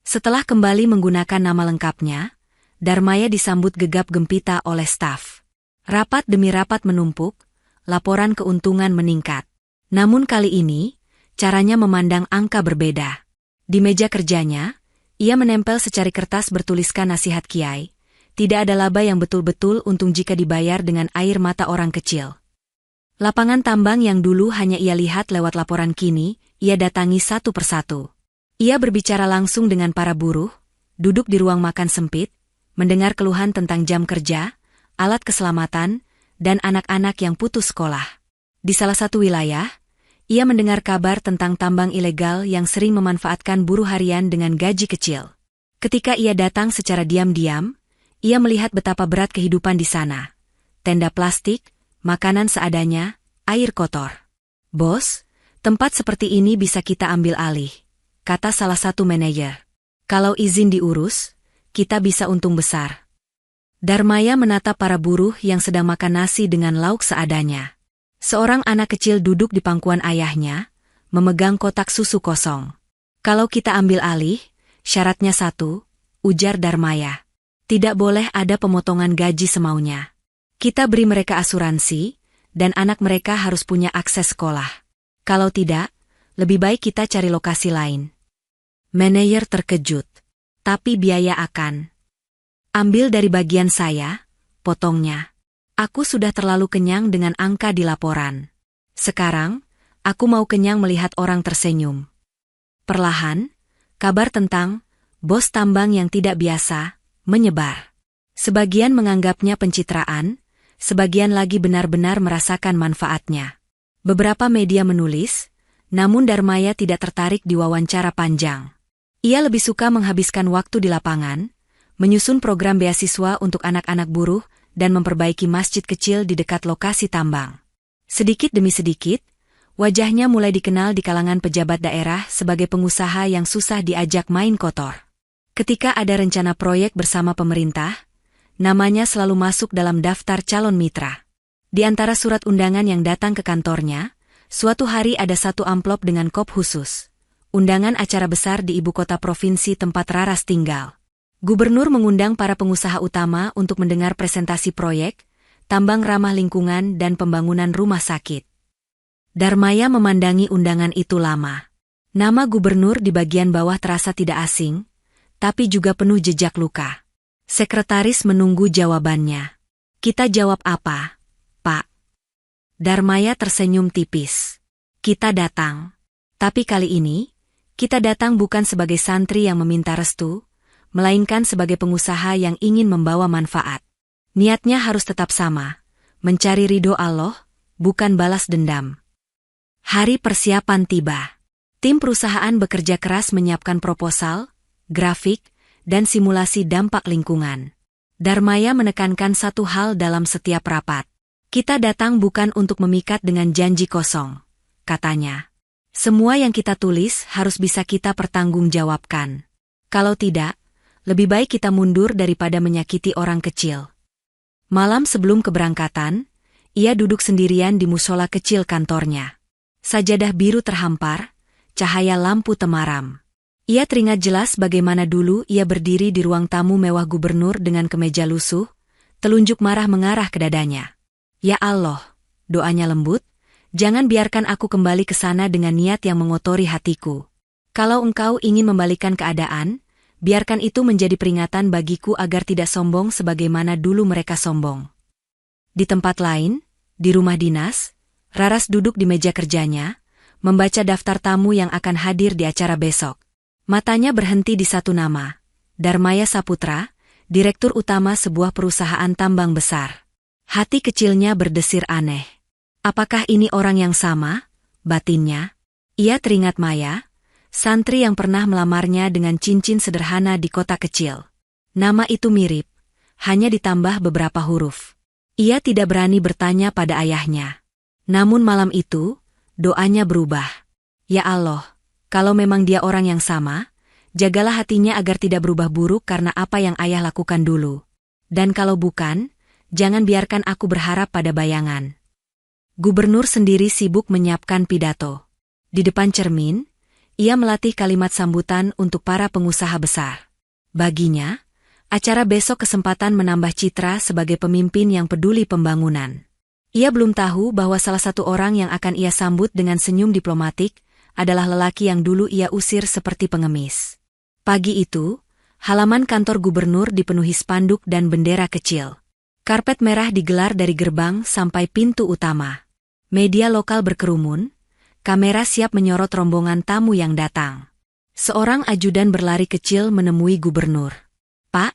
A: Setelah kembali menggunakan nama lengkapnya, Darmaya disambut gegap gempita oleh staf. Rapat demi rapat menumpuk, laporan keuntungan meningkat. Namun kali ini, caranya memandang angka berbeda. Di meja kerjanya, ia menempel secari kertas bertuliskan nasihat Kiai. Tidak ada laba yang betul-betul untung jika dibayar dengan air mata orang kecil. Lapangan tambang yang dulu hanya ia lihat lewat laporan kini, ia datangi satu persatu. Ia berbicara langsung dengan para buruh, duduk di ruang makan sempit, mendengar keluhan tentang jam kerja, alat keselamatan, dan anak-anak yang putus sekolah. Di salah satu wilayah, Ia mendengar kabar tentang tambang ilegal yang sering memanfaatkan buruh harian dengan gaji kecil. Ketika ia datang secara diam-diam, ia melihat betapa berat kehidupan di sana. Tenda plastik, makanan seadanya, air kotor. "Bos, tempat seperti ini bisa kita ambil alih," kata salah satu manajer. "Kalau izin diurus, kita bisa untung besar." Darmaya menatap para buruh yang sedang makan nasi dengan lauk seadanya. Seorang anak kecil duduk di pangkuan ayahnya, memegang kotak susu kosong. "Kalau kita ambil alih, syaratnya satu," ujar Darmaya. "Tidak boleh ada pemotongan gaji semaunya. Kita beri mereka asuransi, dan anak mereka harus punya akses sekolah. Kalau tidak, lebih baik kita cari lokasi lain." Manajer terkejut. "Tapi biaya akan..." "Ambil dari bagian saya," potongnya. "Aku sudah terlalu kenyang dengan angka di laporan. Sekarang, aku mau kenyang melihat orang tersenyum." Perlahan, kabar tentang bos tambang yang tidak biasa menyebar. Sebagian menganggapnya pencitraan, sebagian lagi benar-benar merasakan manfaatnya. Beberapa media menulis, namun Darmaya tidak tertarik di wawancara panjang. Ia lebih suka menghabiskan waktu di lapangan, menyusun program beasiswa untuk anak-anak buruh, dan memperbaiki masjid kecil di dekat lokasi tambang. Sedikit demi sedikit, wajahnya mulai dikenal di kalangan pejabat daerah sebagai pengusaha yang susah diajak main kotor. Ketika ada rencana proyek bersama pemerintah, namanya selalu masuk dalam daftar calon mitra. Di antara surat undangan yang datang ke kantornya, suatu hari ada satu amplop dengan kop khusus. Undangan acara besar di ibu kota provinsi tempat Raras tinggal. Gubernur mengundang para pengusaha utama untuk mendengar presentasi proyek, tambang ramah lingkungan dan pembangunan rumah sakit. Darmaya memandangi undangan itu lama. Nama gubernur di bagian bawah terasa tidak asing, tapi juga penuh jejak luka. Sekretaris menunggu jawabannya. "Kita jawab apa, Pak?" Darmaya tersenyum tipis. "Kita datang. Tapi kali ini, kita datang bukan sebagai santri yang meminta restu, melainkan sebagai pengusaha yang ingin membawa manfaat. Niatnya harus tetap sama, mencari ridho Allah, bukan balas dendam." Hari persiapan tiba. Tim perusahaan bekerja keras menyiapkan proposal, grafik, dan simulasi dampak lingkungan. Darmaya menekankan satu hal dalam setiap rapat. "Kita datang bukan untuk memikat dengan janji kosong," katanya. "Semua yang kita tulis harus bisa kita pertanggungjawabkan. Kalau tidak, lebih baik kita mundur daripada menyakiti orang kecil." Malam sebelum keberangkatan, ia duduk sendirian di musola kecil kantornya. Sajadah biru terhampar, cahaya lampu temaram. Ia teringat jelas bagaimana dulu ia berdiri di ruang tamu mewah gubernur dengan kemeja lusuh, telunjuk marah mengarah ke dadanya. "Ya Allah," doanya lembut, "jangan biarkan aku kembali ke sana dengan niat yang mengotori hatiku. Kalau Engkau ingin membalikan keadaan, biarkan itu menjadi peringatan bagiku agar tidak sombong sebagaimana dulu mereka sombong." Di tempat lain, di rumah dinas, Raras duduk di meja kerjanya, membaca daftar tamu yang akan hadir di acara besok. Matanya berhenti di satu nama, Darmaya Saputra, direktur utama sebuah perusahaan tambang besar. Hati kecilnya berdesir aneh. Apakah ini orang yang sama? Batinnya. Ia teringat Maya, santri yang pernah melamarnya dengan cincin sederhana di kota kecil. Nama itu mirip, hanya ditambah beberapa huruf. Ia tidak berani bertanya pada ayahnya. Namun malam itu, doanya berubah. "Ya Allah, kalau memang dia orang yang sama, jagalah hatinya agar tidak berubah buruk karena apa yang ayah lakukan dulu. Dan kalau bukan, jangan biarkan aku berharap pada bayangan." Gubernur sendiri sibuk menyiapkan pidato. Di depan cermin, ia melatih kalimat sambutan untuk para pengusaha besar. Baginya, acara besok kesempatan menambah citra sebagai pemimpin yang peduli pembangunan. Ia belum tahu bahwa salah satu orang yang akan ia sambut dengan senyum diplomatik adalah lelaki yang dulu ia usir seperti pengemis. Pagi itu, halaman kantor gubernur dipenuhi spanduk dan bendera kecil. Karpet merah digelar dari gerbang sampai pintu utama. Media lokal berkerumun, kamera siap menyorot rombongan tamu yang datang. Seorang ajudan berlari kecil menemui gubernur. "Pak,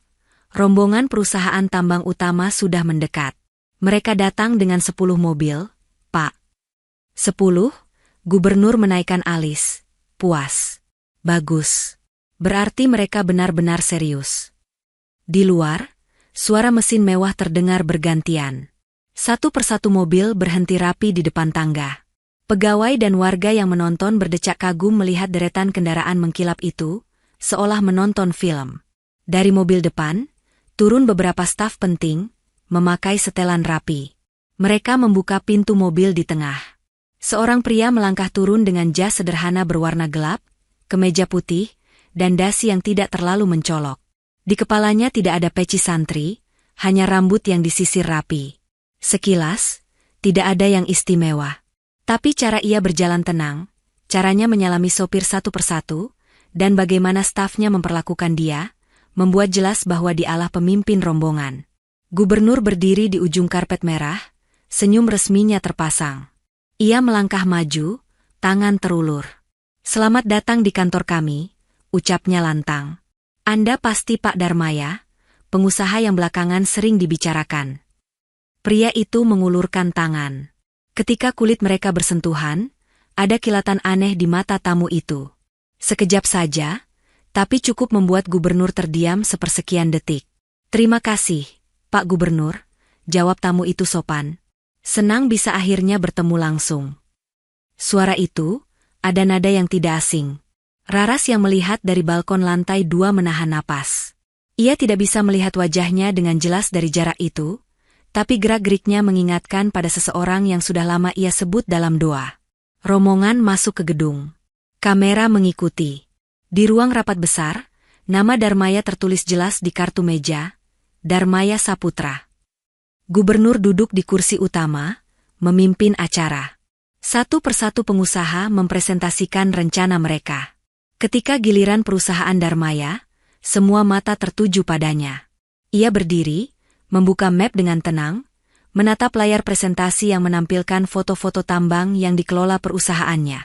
A: rombongan perusahaan tambang utama sudah mendekat. Mereka datang dengan 10 mobil, Pak." 10? Gubernur menaikkan alis. Puas. Bagus. Berarti mereka benar-benar serius. Di luar, suara mesin mewah terdengar bergantian. Satu persatu mobil berhenti rapi di depan tangga. Pegawai dan warga yang menonton berdecak kagum melihat deretan kendaraan mengkilap itu, seolah menonton film. Dari mobil depan, turun beberapa staf penting, memakai setelan rapi. Mereka membuka pintu mobil di tengah. Seorang pria melangkah turun dengan jas sederhana berwarna gelap, kemeja putih, dan dasi yang tidak terlalu mencolok. Di kepalanya tidak ada peci santri, hanya rambut yang disisir rapi. Sekilas, tidak ada yang istimewa. Tapi cara ia berjalan tenang, caranya menyalami sopir satu persatu, dan bagaimana stafnya memperlakukan dia, membuat jelas bahwa dialah pemimpin rombongan. Gubernur berdiri di ujung karpet merah, senyum resminya terpasang. Ia melangkah maju, tangan terulur. "Selamat datang di kantor kami," ucapnya lantang. "Anda pasti Pak Darmaya, pengusaha yang belakangan sering dibicarakan." Pria itu mengulurkan tangan. Ketika kulit mereka bersentuhan, ada kilatan aneh di mata tamu itu. Sekejap saja, tapi cukup membuat gubernur terdiam sepersekian detik. "Terima kasih, Pak Gubernur," jawab tamu itu sopan. "Senang bisa akhirnya bertemu langsung." Suara itu, ada nada yang tidak asing. Raras yang melihat dari balkon lantai 2 menahan napas. Ia tidak bisa melihat wajahnya dengan jelas dari jarak itu, tapi gerak-geriknya mengingatkan pada seseorang yang sudah lama ia sebut dalam doa. Rombongan masuk ke gedung. Kamera mengikuti. Di ruang rapat besar, nama Darmaya tertulis jelas di kartu meja, Darmaya Saputra. Gubernur duduk di kursi utama, memimpin acara. Satu persatu pengusaha mempresentasikan rencana mereka. Ketika giliran perusahaan Darmaya, semua mata tertuju padanya. Ia berdiri, membuka map dengan tenang, menatap layar presentasi yang menampilkan foto-foto tambang yang dikelola perusahaannya.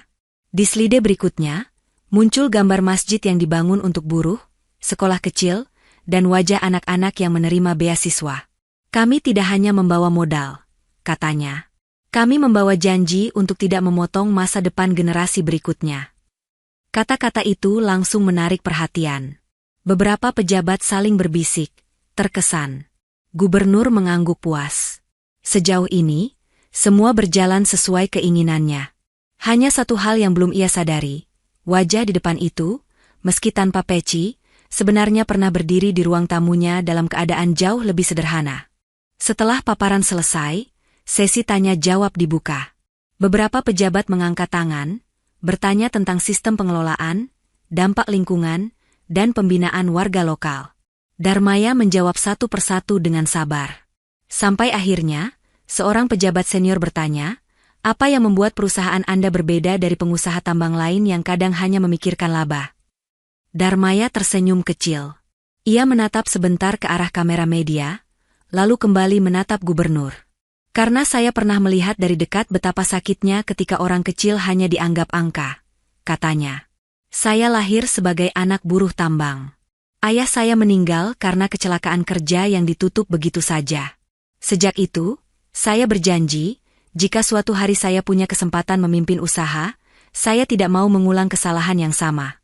A: Di slide berikutnya, muncul gambar masjid yang dibangun untuk buruh, sekolah kecil, dan wajah anak-anak yang menerima beasiswa. "Kami tidak hanya membawa modal," katanya. "Kami membawa janji untuk tidak memotong masa depan generasi berikutnya." Kata-kata itu langsung menarik perhatian. Beberapa pejabat saling berbisik, terkesan. Gubernur mengangguk puas. Sejauh ini, semua berjalan sesuai keinginannya. Hanya satu hal yang belum ia sadari, wajah di depan itu, meski tanpa peci, sebenarnya pernah berdiri di ruang tamunya dalam keadaan jauh lebih sederhana. Setelah paparan selesai, sesi tanya-jawab dibuka. Beberapa pejabat mengangkat tangan, bertanya tentang sistem pengelolaan, dampak lingkungan, dan pembinaan warga lokal. Darmaya menjawab satu persatu dengan sabar. Sampai akhirnya, seorang pejabat senior bertanya, "Apa yang membuat perusahaan Anda berbeda dari pengusaha tambang lain yang kadang hanya memikirkan laba?" Darmaya tersenyum kecil. Ia menatap sebentar ke arah kamera media, lalu kembali menatap gubernur. "Karena saya pernah melihat dari dekat betapa sakitnya ketika orang kecil hanya dianggap angka," katanya. "Saya lahir sebagai anak buruh tambang. Ayah saya meninggal karena kecelakaan kerja yang ditutup begitu saja. Sejak itu, saya berjanji, jika suatu hari saya punya kesempatan memimpin usaha, saya tidak mau mengulang kesalahan yang sama."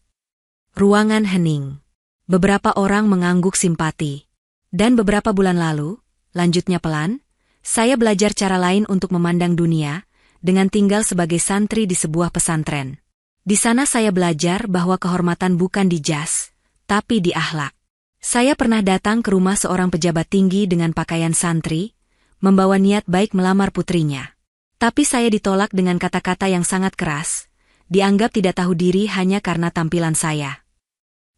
A: Ruangan hening. Beberapa orang mengangguk simpati. "Dan beberapa bulan lalu," lanjutnya pelan, "saya belajar cara lain untuk memandang dunia, dengan tinggal sebagai santri di sebuah pesantren. Di sana saya belajar bahwa kehormatan bukan di jas, tapi di akhlak. Saya pernah datang ke rumah seorang pejabat tinggi dengan pakaian santri, membawa niat baik melamar putrinya. Tapi saya ditolak dengan kata-kata yang sangat keras, dianggap tidak tahu diri hanya karena tampilan saya."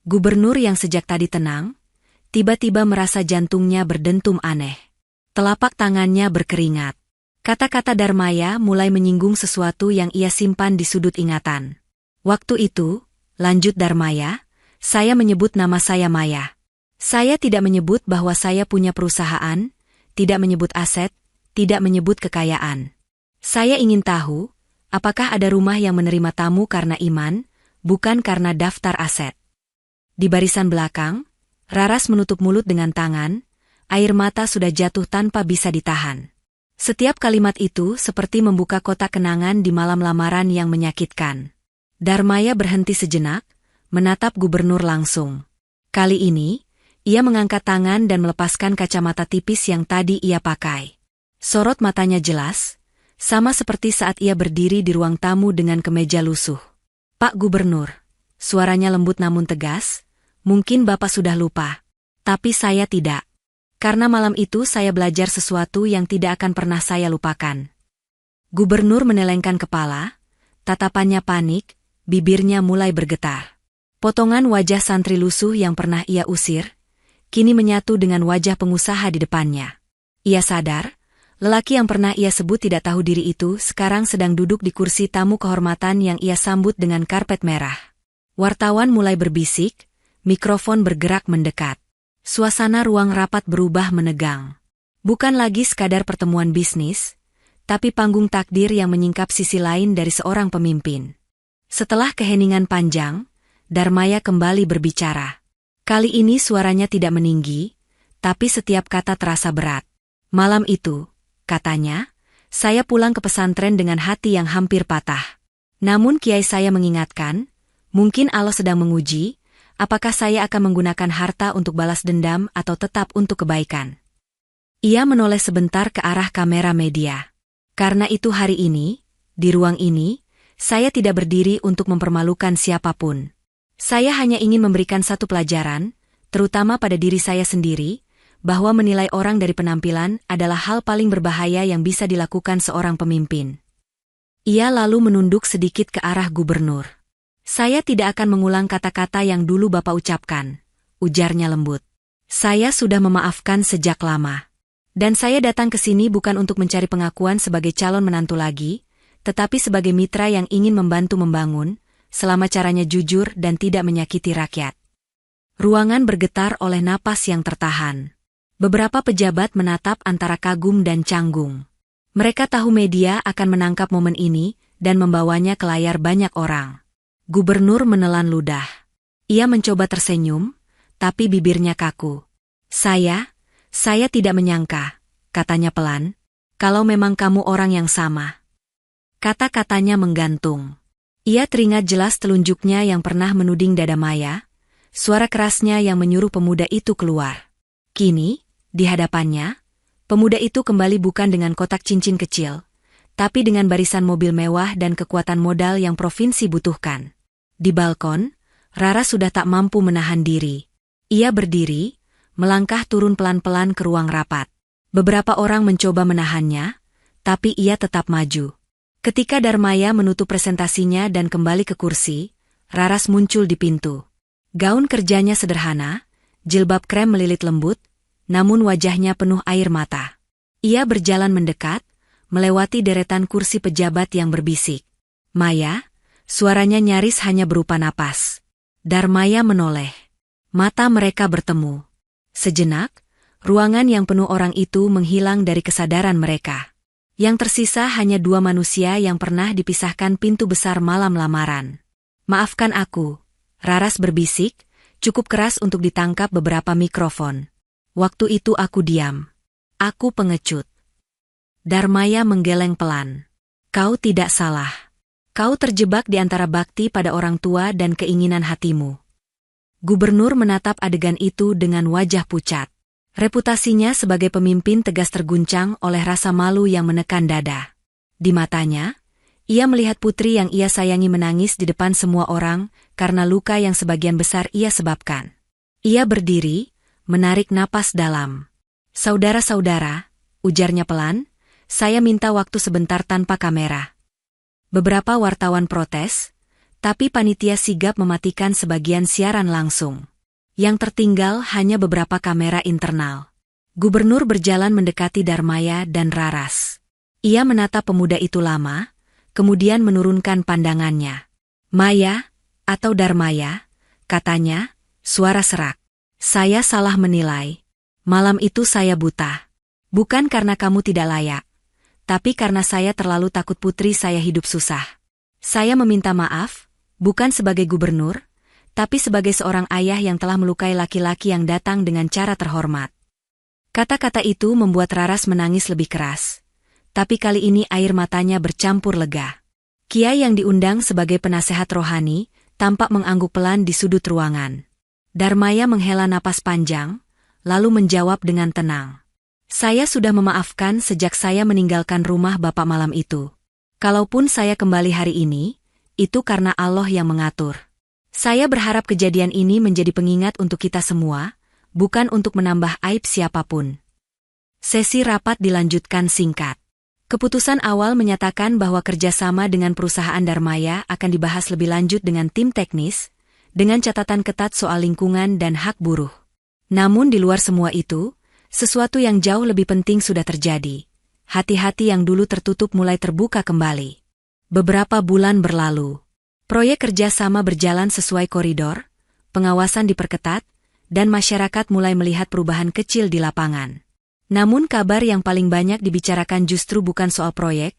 A: Gubernur yang sejak tadi tenang, tiba-tiba merasa jantungnya berdentum aneh. Telapak tangannya berkeringat. Kata-kata Darmaya mulai menyinggung sesuatu yang ia simpan di sudut ingatan. "Waktu itu," lanjut Darmaya, "saya menyebut nama saya Maya. Saya tidak menyebut bahwa saya punya perusahaan, tidak menyebut aset, tidak menyebut kekayaan. Saya ingin tahu, apakah ada rumah yang menerima tamu karena iman, bukan karena daftar aset." Di barisan belakang, Raras menutup mulut dengan tangan, air mata sudah jatuh tanpa bisa ditahan. Setiap kalimat itu seperti membuka kotak kenangan di malam lamaran yang menyakitkan. Darmaya berhenti sejenak, menatap gubernur langsung. Kali ini, ia mengangkat tangan dan melepaskan kacamata tipis yang tadi ia pakai. Sorot matanya jelas, sama seperti saat ia berdiri di ruang tamu dengan kemeja lusuh. "Pak Gubernur," suaranya lembut namun tegas, "mungkin Bapak sudah lupa. Tapi saya tidak. Karena malam itu saya belajar sesuatu yang tidak akan pernah saya lupakan." Gubernur menelengkan kepala, tatapannya panik, bibirnya mulai bergetar. Potongan wajah santri lusuh yang pernah ia usir, kini menyatu dengan wajah pengusaha di depannya. Ia sadar, lelaki yang pernah ia sebut tidak tahu diri itu sekarang sedang duduk di kursi tamu kehormatan yang ia sambut dengan karpet merah. Wartawan mulai berbisik, mikrofon bergerak mendekat. Suasana ruang rapat berubah menegang. Bukan lagi sekadar pertemuan bisnis, tapi panggung takdir yang menyingkap sisi lain dari seorang pemimpin. Setelah keheningan panjang, Darmaya kembali berbicara. Kali ini suaranya tidak meninggi, tapi setiap kata terasa berat. "Malam itu," katanya, "saya pulang ke pesantren dengan hati yang hampir patah. Namun kiai saya mengingatkan, mungkin Allah sedang menguji, apakah saya akan menggunakan harta untuk balas dendam atau tetap untuk kebaikan." Ia menoleh sebentar ke arah kamera media. "Karena itu hari ini, di ruang ini, saya tidak berdiri untuk mempermalukan siapapun. Saya hanya ingin memberikan satu pelajaran, terutama pada diri saya sendiri, bahwa menilai orang dari penampilan adalah hal paling berbahaya yang bisa dilakukan seorang pemimpin." Ia lalu menunduk sedikit ke arah gubernur. "Saya tidak akan mengulang kata-kata yang dulu Bapak ucapkan," ujarnya lembut. "Saya sudah memaafkan sejak lama. Dan saya datang ke sini bukan untuk mencari pengakuan sebagai calon menantu lagi, tetapi sebagai mitra yang ingin membantu membangun, selama caranya jujur dan tidak menyakiti rakyat." Ruangan bergetar oleh napas yang tertahan. Beberapa pejabat menatap antara kagum dan canggung. Mereka tahu media akan menangkap momen ini dan membawanya ke layar banyak orang. Gubernur menelan ludah. Ia mencoba tersenyum, tapi bibirnya kaku. Saya tidak menyangka," katanya pelan, "kalau memang kamu orang yang sama." Kata-katanya menggantung. Ia teringat jelas telunjuknya yang pernah menuding dada Maya, suara kerasnya yang menyuruh pemuda itu keluar. Kini, di hadapannya, pemuda itu kembali bukan dengan kotak cincin kecil, tapi dengan barisan mobil mewah dan kekuatan modal yang provinsi butuhkan. Di balkon, Rara sudah tak mampu menahan diri. Ia berdiri, melangkah turun pelan-pelan ke ruang rapat. Beberapa orang mencoba menahannya, tapi ia tetap maju. Ketika Darmaya menutup presentasinya dan kembali ke kursi, Raras muncul di pintu. Gaun kerjanya sederhana, jilbab krem melilit lembut, namun wajahnya penuh air mata. Ia berjalan mendekat, melewati deretan kursi pejabat yang berbisik. "Maya," suaranya nyaris hanya berupa napas. Darmaya menoleh. Mata mereka bertemu. Sejenak, ruangan yang penuh orang itu menghilang dari kesadaran mereka. Yang tersisa hanya dua manusia yang pernah dipisahkan pintu besar malam lamaran. "Maafkan aku," Raras berbisik, cukup keras untuk ditangkap beberapa mikrofon. "Waktu itu aku diam. Aku pengecut." Darmaya menggeleng pelan. "Kau tidak salah. Kau terjebak di antara bakti pada orang tua dan keinginan hatimu." Gubernur menatap adegan itu dengan wajah pucat. Reputasinya sebagai pemimpin tegas terguncang oleh rasa malu yang menekan dada. Di matanya, ia melihat putri yang ia sayangi menangis di depan semua orang karena luka yang sebagian besar ia sebabkan. Ia berdiri, menarik napas dalam. "Saudara-saudara," ujarnya pelan, "saya minta waktu sebentar tanpa kamera." Beberapa wartawan protes, tapi panitia sigap mematikan sebagian siaran langsung. Yang tertinggal hanya beberapa kamera internal. Gubernur berjalan mendekati Darmaya dan Raras. Ia menatap pemuda itu lama, kemudian menurunkan pandangannya. "Maya, atau Darmaya," katanya, suara serak. "Saya salah menilai. Malam itu saya buta. Bukan karena kamu tidak layak, tapi karena saya terlalu takut putri saya hidup susah. Saya meminta maaf, bukan sebagai gubernur, tapi sebagai seorang ayah yang telah melukai laki-laki yang datang dengan cara terhormat." Kata-kata itu membuat Raras menangis lebih keras. tapi kali ini air matanya bercampur lega. Kiai yang diundang sebagai penasehat rohani tampak mengangguk pelan di sudut ruangan. Darmaya menghela napas panjang, lalu menjawab dengan tenang. Saya sudah memaafkan sejak saya meninggalkan rumah Bapak malam itu. Kalaupun saya kembali hari ini, itu karena Allah yang mengatur. Saya berharap kejadian ini menjadi pengingat untuk kita semua, bukan untuk menambah aib siapapun. Sesi rapat dilanjutkan singkat. Keputusan awal menyatakan bahwa kerjasama dengan perusahaan Darmaya akan dibahas lebih lanjut dengan tim teknis, dengan catatan ketat soal lingkungan dan hak buruh. Namun di luar semua itu, sesuatu yang jauh lebih penting sudah terjadi. Hati-hati yang dulu tertutup mulai terbuka kembali. Beberapa bulan berlalu. Proyek kerjasama berjalan sesuai koridor, pengawasan diperketat, dan masyarakat mulai melihat perubahan kecil di lapangan. Namun kabar yang paling banyak dibicarakan justru bukan soal proyek,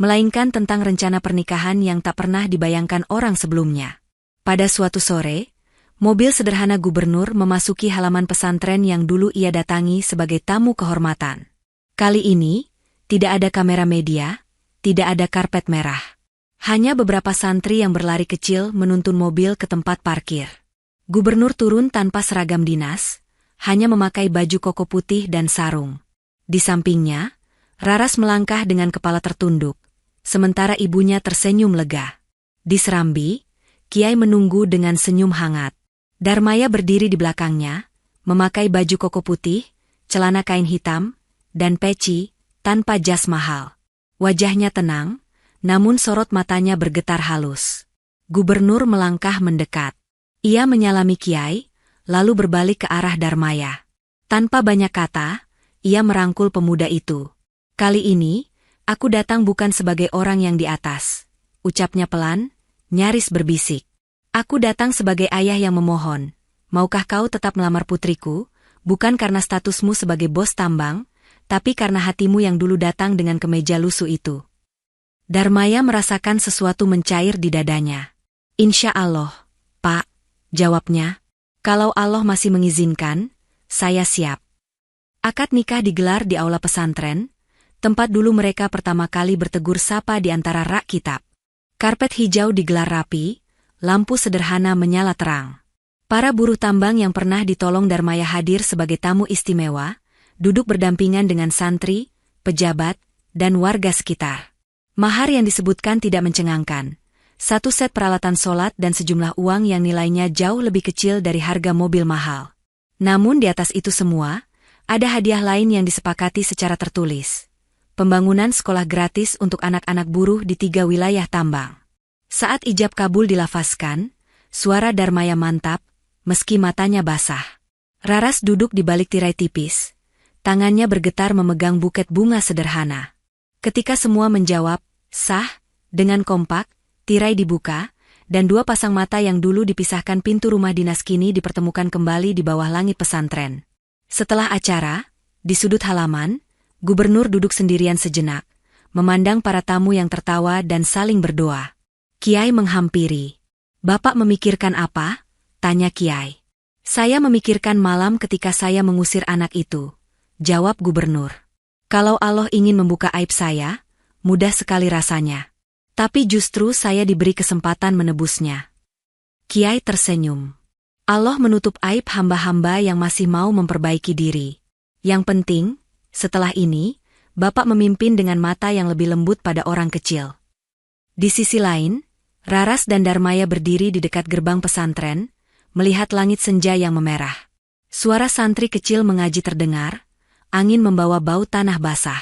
A: melainkan tentang rencana pernikahan yang tak pernah dibayangkan orang sebelumnya. Pada suatu sore, mobil sederhana gubernur memasuki halaman pesantren yang dulu ia datangi sebagai tamu kehormatan. Kali ini, tidak ada kamera media, tidak ada karpet merah. Hanya beberapa santri yang berlari kecil menuntun mobil ke tempat parkir. Gubernur turun tanpa seragam dinas, hanya memakai baju koko putih dan sarung. Di sampingnya, Raras melangkah dengan kepala tertunduk, sementara ibunya tersenyum lega. Di serambi, Kiai menunggu dengan senyum hangat. Darmaya berdiri di belakangnya, memakai baju koko putih, celana kain hitam, dan peci, tanpa jas mahal. Wajahnya tenang, namun sorot matanya bergetar halus. Gubernur melangkah mendekat. Ia menyalami Kiai, lalu berbalik ke arah Darmaya. Tanpa banyak kata, ia merangkul pemuda itu. Kali ini, aku datang bukan sebagai orang yang di atas, ucapnya pelan, nyaris berbisik. Aku datang sebagai ayah yang memohon, maukah kau tetap melamar putriku, bukan karena statusmu sebagai bos tambang, tapi karena hatimu yang dulu datang dengan kemeja lusuh itu. Darmaya merasakan sesuatu mencair di dadanya. Insya Allah, Pak, jawabnya. Kalau Allah masih mengizinkan, saya siap. Akad nikah digelar di aula pesantren, tempat dulu mereka pertama kali bertegur sapa di antara rak kitab. Karpet hijau digelar rapi, lampu sederhana menyala terang. Para buruh tambang yang pernah ditolong Darmaya hadir sebagai tamu istimewa, duduk berdampingan dengan santri, pejabat, dan warga sekitar. Mahar yang disebutkan tidak mencengangkan. 1 set peralatan sholat dan sejumlah uang yang nilainya jauh lebih kecil dari harga mobil mahal. Namun di atas itu semua, ada hadiah lain yang disepakati secara tertulis. Pembangunan sekolah gratis untuk anak-anak buruh di 3 wilayah tambang. Saat ijab kabul dilafazkan, suara Darmaya mantap, meski matanya basah. Raras duduk di balik tirai tipis. Tangannya bergetar memegang buket bunga sederhana. Ketika semua menjawab, sah, dengan kompak, tirai dibuka, dan 2 pasang mata yang dulu dipisahkan pintu rumah dinas kini dipertemukan kembali di bawah langit pesantren. Setelah acara, di sudut halaman, gubernur duduk sendirian sejenak, memandang para tamu yang tertawa dan saling berdoa. Kiai menghampiri. Bapak memikirkan apa? Tanya Kiai. Saya memikirkan malam ketika saya mengusir anak itu, jawab gubernur. Kalau Allah ingin membuka aib saya, mudah sekali rasanya. Tapi justru saya diberi kesempatan menebusnya. Kiai tersenyum. Allah menutup aib hamba-hamba yang masih mau memperbaiki diri. Yang penting, setelah ini, Bapak memimpin dengan mata yang lebih lembut pada orang kecil. Di sisi lain, Raras dan Darmaya berdiri di dekat gerbang pesantren, melihat langit senja yang memerah. Suara santri kecil mengaji terdengar, angin membawa bau tanah basah.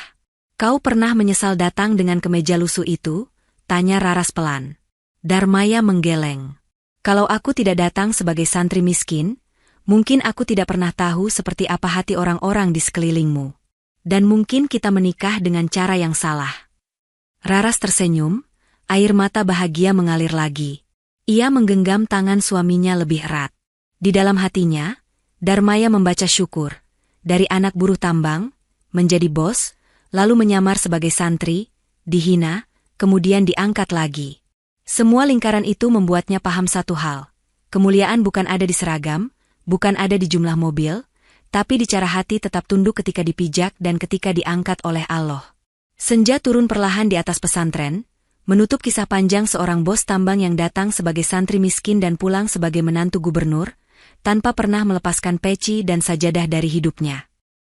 A: Kau pernah menyesal datang dengan kemeja lusuh itu? Tanya Raras pelan. Darmaya menggeleng. Kalau aku tidak datang sebagai santri miskin, mungkin aku tidak pernah tahu seperti apa hati orang-orang di sekelilingmu. Dan mungkin kita menikah dengan cara yang salah. Raras tersenyum, air mata bahagia mengalir lagi. Ia menggenggam tangan suaminya lebih erat. Di dalam hatinya, Darmaya membaca syukur. Dari anak buruh tambang, menjadi bos, lalu menyamar sebagai santri, dihina, kemudian diangkat lagi. Semua lingkaran itu membuatnya paham satu hal. Kemuliaan bukan ada di seragam, bukan ada di jumlah mobil, tapi di cara hati tetap tunduk ketika dipijak dan ketika diangkat oleh Allah. Senja turun perlahan di atas pesantren, menutup kisah panjang seorang bos tambang yang datang sebagai santri miskin dan pulang sebagai menantu gubernur, tanpa pernah melepaskan peci dan sajadah dari hidupnya.